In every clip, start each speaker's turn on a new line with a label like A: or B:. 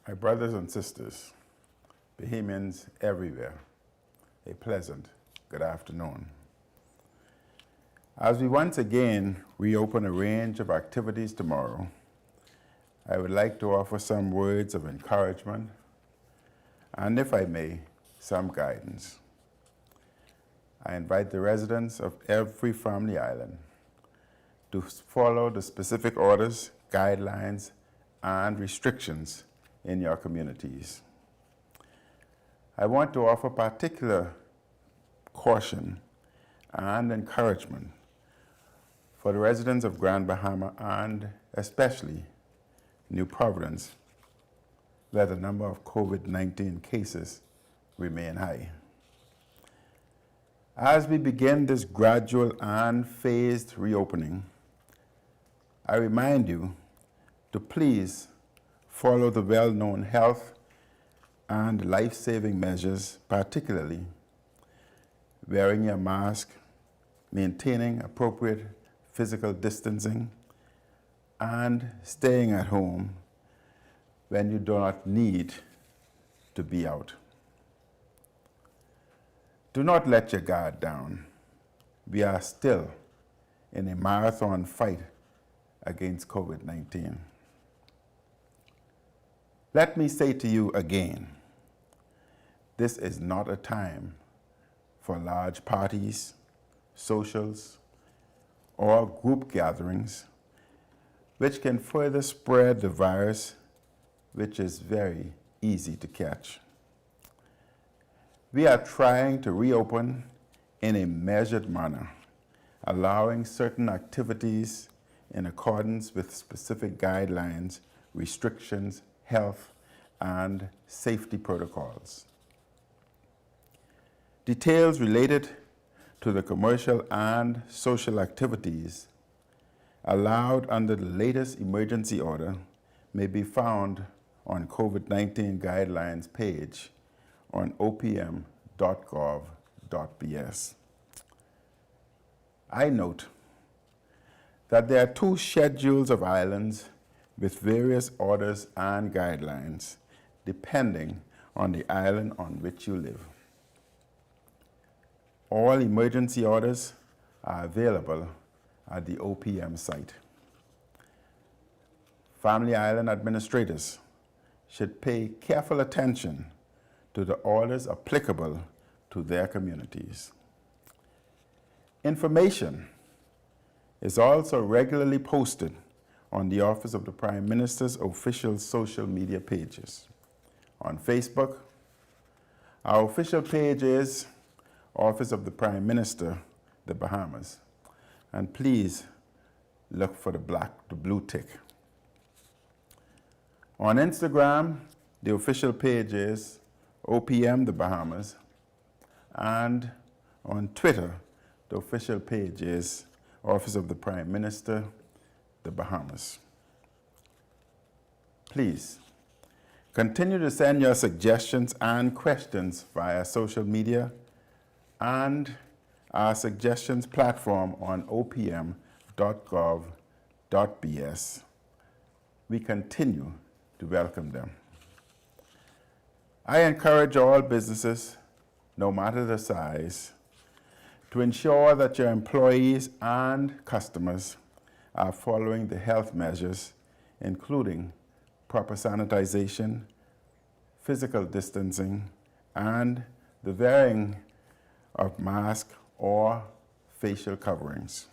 A: My brothers and sisters, Bahamians everywhere, a pleasant good afternoon. As we once again reopen a range of activities tomorrow, I would like to offer some words of encouragement and, if I may, some guidance. I invite the residents of every family island to follow the specific orders, guidelines, and restrictions in your communities. I want to offer particular caution and encouragement for the residents of Grand Bahama and especially New Providence, where the number of COVID-19 cases remain high. As we begin this gradual and phased reopening, I remind you to please follow the well-known health and life-saving measures, particularly wearing your mask, maintaining appropriate physical distancing, and staying at home when you do not need to be out. Do not let your guard down. We are still in a marathon fight against COVID-19. Let me say to you again, this is not a time for large parties, socials, or group gatherings, which can further spread the virus, which is very easy to catch. We are trying to reopen in a measured manner, allowing certain activities in accordance with specific guidelines, restrictions, health, and safety protocols. Details related to the commercial and social activities allowed under the latest emergency order may be found on COVID-19 guidelines page on opm.gov.bs. I note that there are two schedules of islands with various orders and guidelines, depending on the island on which you live. All emergency orders are available at the OPM site. Family Island administrators should pay careful attention to the orders applicable to their communities. Information is also regularly posted on the Office of the Prime Minister's official social media pages. On Facebook, our official page is Office of the Prime Minister, the Bahamas. And please look for the blue tick. On Instagram, the official page is OPM the Bahamas. And on Twitter, the official page is Office of the Prime Minister, the Bahamas. Please continue to send your suggestions and questions via social media and our suggestions platform on opm.gov.bs. We continue to welcome them. I encourage all businesses, no matter the size, to ensure that your employees and customers are following the health measures, including proper sanitization, physical distancing, and the wearing of masks or facial coverings.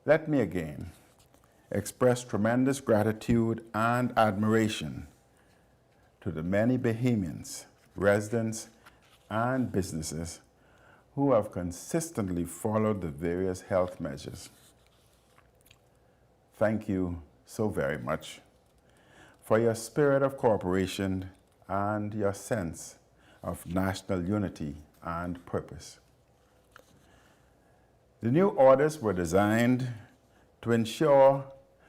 A: Let me again express tremendous gratitude and admiration to the many Bahamians, residents, and businesses who have consistently followed the various health measures. Thank you so very much for your spirit of cooperation and your sense of national unity and purpose. The new orders were designed to ensure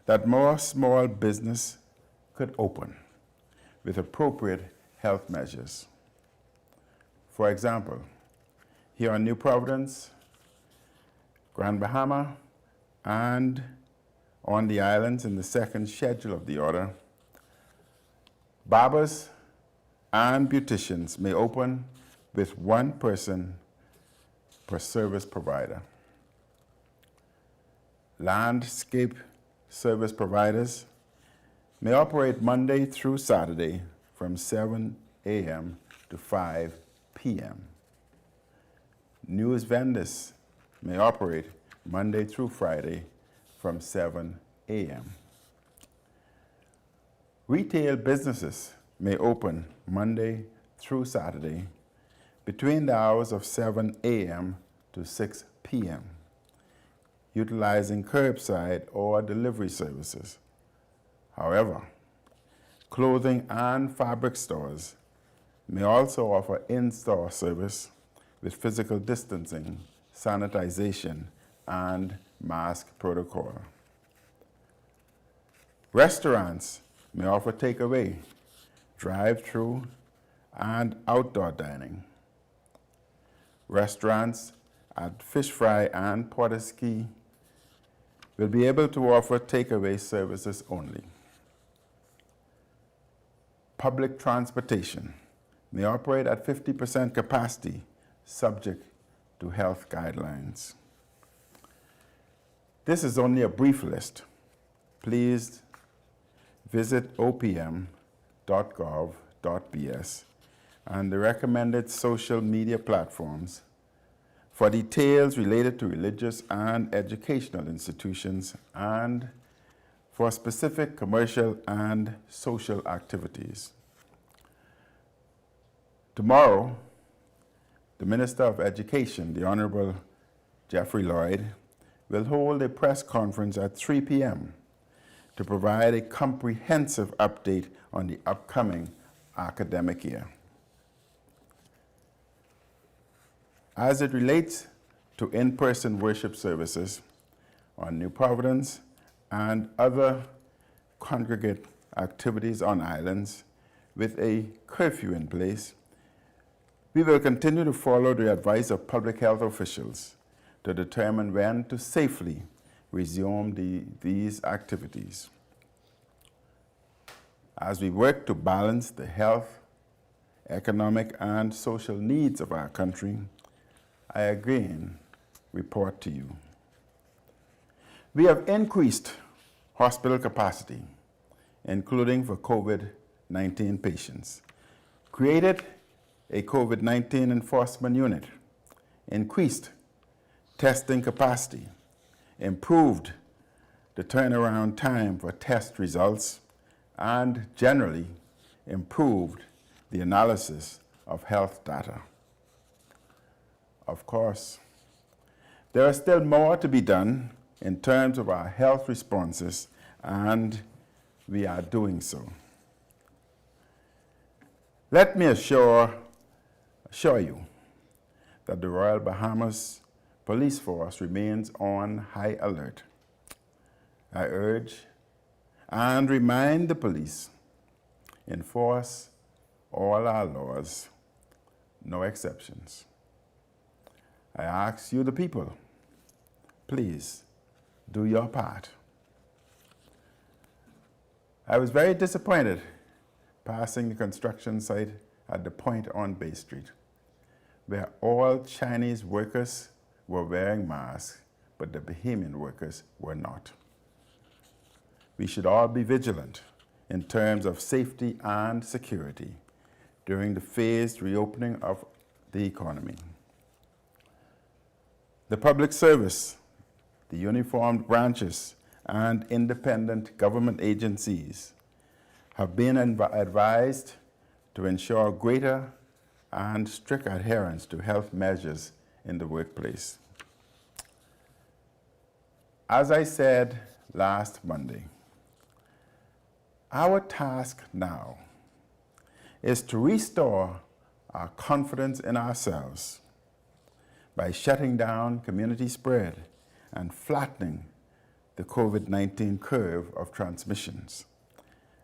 A: that more small business could open with appropriate health measures. For example, here on New Providence, Grand Bahama, and on the islands in the second schedule of the order, Barbers and beauticians may open with one person per service provider. Landscape service providers may operate Monday through Saturday from 7 a.m. to 5 p.m. News vendors may operate Monday through Friday from 7 a.m. Retail businesses may open Monday through Saturday between the hours of 7 a.m. to 6 p.m., utilizing curbside or delivery services. However, clothing and fabric stores may also offer in-store service with physical distancing, sanitization, and mask protocol. Restaurants may offer takeaway, drive-through, and outdoor dining. Restaurants at Fish Fry and Porterski will be able to offer takeaway services only. Public transportation may operate at 50% capacity, subject to health guidelines. This is only a brief list. Please visit opm.gov.bs and the recommended social media platforms for details related to religious and educational institutions and for specific commercial and social activities. Tomorrow, the Minister of Education, the Honorable Jeffrey Lloyd, will hold a press conference at 3 p.m. to provide a comprehensive update on the upcoming academic year. As it relates to in-person worship services on New Providence and other congregate activities on islands with a curfew in place, we will continue to follow the advice of public health officials to determine when to safely resume these activities. As we work to balance the health, economic, and social needs of our country, I again report to you. We have increased hospital capacity, including for COVID-19 patients, created a COVID-19 enforcement unit, increased testing capacity, improved the turnaround time for test results, and generally improved the analysis of health data. Of course, there is still more to be done in terms of our health responses, and we are doing so. Let me assure you that the Royal Bahamas Police Force remains on high alert. I urge and remind the police, enforce all our laws, no exceptions. I ask you, the people, please do your part. I was very disappointed passing the construction site at the Point on Bay Street, where all Chinese workers were wearing masks, but the Bahamian workers were not. We should all be vigilant in terms of safety and security during the phased reopening of the economy. The public service, the uniformed branches, and independent government agencies have been advised to ensure greater and strict adherence to health measures in the workplace. As I said last Monday, our task now is to restore our confidence in ourselves by shutting down community spread and flattening the COVID-19 curve of transmissions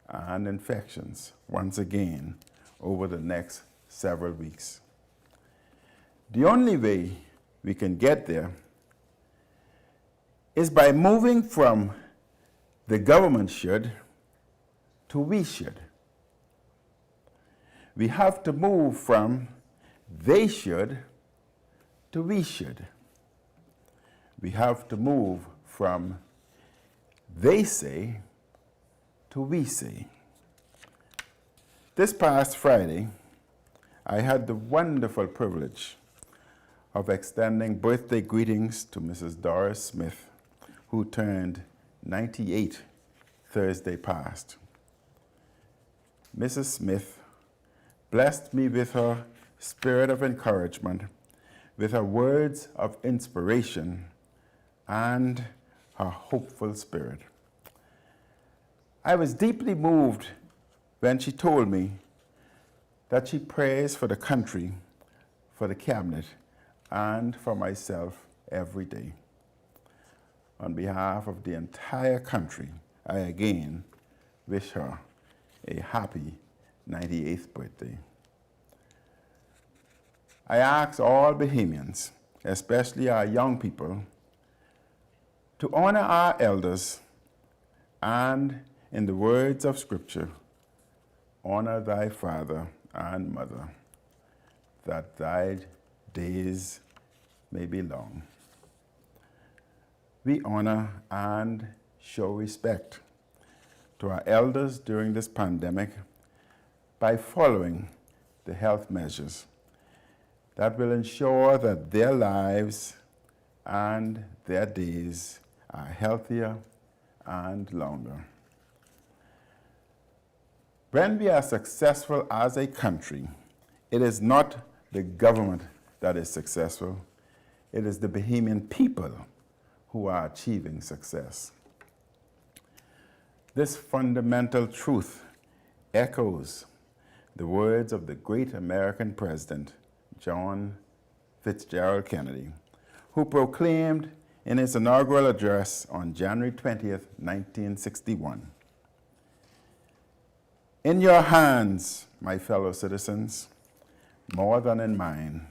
A: and infections once again over the next several weeks. The only way we can get there is by moving from the government should to we should. we have to move from they should to we should. We have to move from they say to we say. This past Friday, I had the wonderful privilege of extending birthday greetings to Mrs. Doris Smith, who turned 98 Thursday past. Mrs. Smith blessed me with her spirit of encouragement, with her words of inspiration, and her hopeful spirit. I was deeply moved when she told me that she prays for the country, for the cabinet, and for myself every day. On behalf of the entire country, I again wish her a happy 98th birthday. I ask all Bahamians, especially our young people, to honor our elders and, in the words of Scripture, honor thy father and mother, that thy days may be long. We honor and show respect to our elders during this pandemic by following the health measures that will ensure that their lives and their days are healthier and longer. When we are successful as a country, it is not the government that is successful, it is the Bahamian people who are achieving success. This fundamental truth echoes the words of the great American president, John Fitzgerald Kennedy, who proclaimed in his inaugural address on January 20th, 1961, "In your hands, my fellow citizens, more than in mine,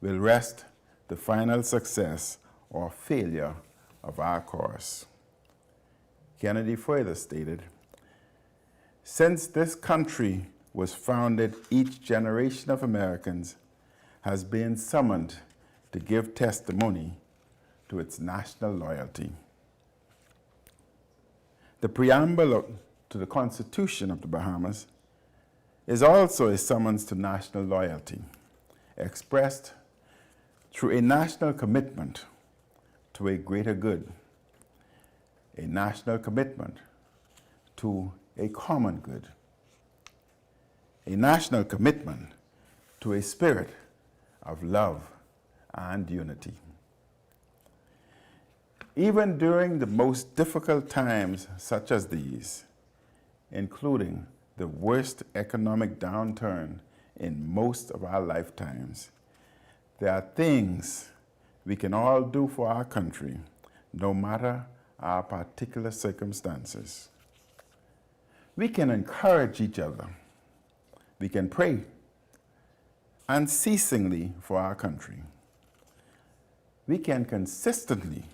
A: will rest the final success or failure of our course." Kennedy further stated, "Since this country was founded, each generation of Americans has been summoned to give testimony to its national loyalty." The preamble to the Constitution of the Bahamas is also a summons to national loyalty, expressed through a national commitment to a greater good, a national commitment to a common good, a national commitment to a spirit of love and unity. Even during the most difficult times such as these, including the worst economic downturn in most of our lifetimes, there are things we can all do for our country, no matter our particular circumstances. We can encourage each other. We can pray unceasingly for our country. We can consistently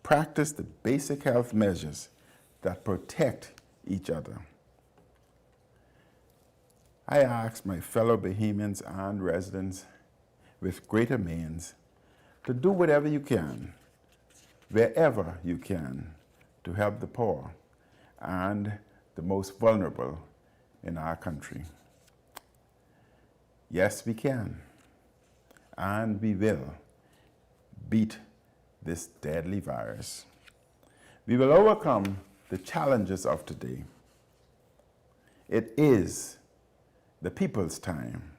A: practice the basic health measures that protect each other. I ask my fellow Bahamians and residents with greater means to do whatever you can, wherever you can, to help the poor and the most vulnerable in our country. Yes, we can, and we will beat this deadly virus. We will overcome the challenges of today. It is the people's time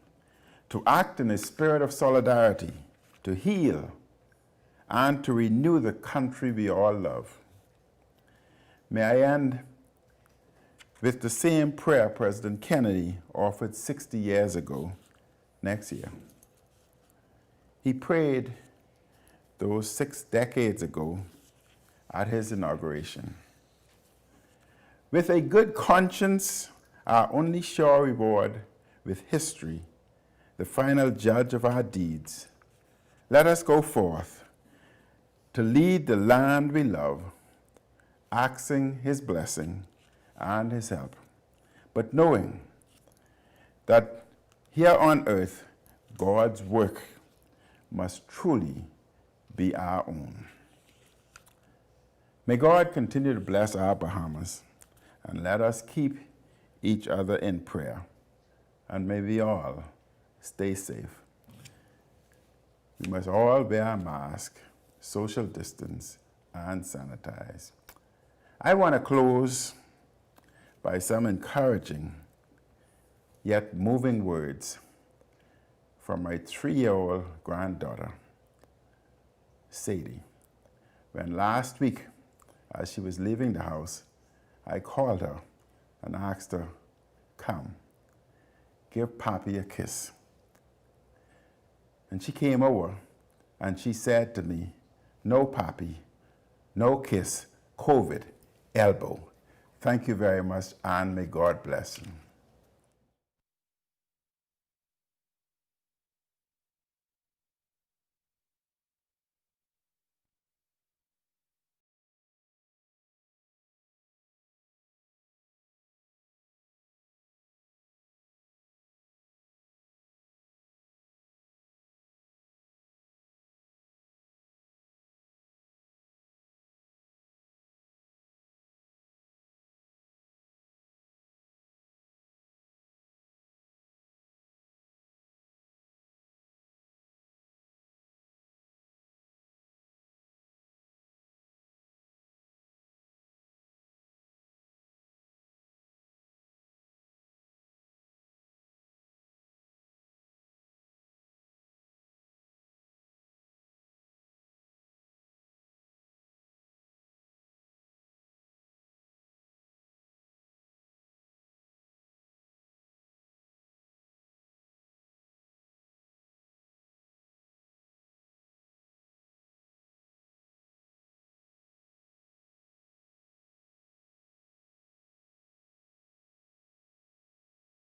A: to act in a spirit of solidarity, to heal, and to renew the country we all love. May I end with the same prayer President Kennedy offered 60 years ago next year. He prayed those 6 decades ago at his inauguration. With a good conscience, our only sure reward, with history, the final judge of our deeds, let us go forth to lead the land we love, asking his blessing and his help, but knowing that Here on earth, God's work must truly be our own. May God continue to bless our Bahamas, and let us keep each other in prayer, and may we all stay safe. We must all wear a mask, social distance, and sanitize. I want to close by some encouraging yet moving words from my 3-year-old granddaughter, Sadie. When last week, as she was leaving the house, I called her and asked her, "Come, give Papi a kiss." And she came over and she said to me, "No, Papi, no kiss, COVID, elbow." Thank you very much, and may God bless you.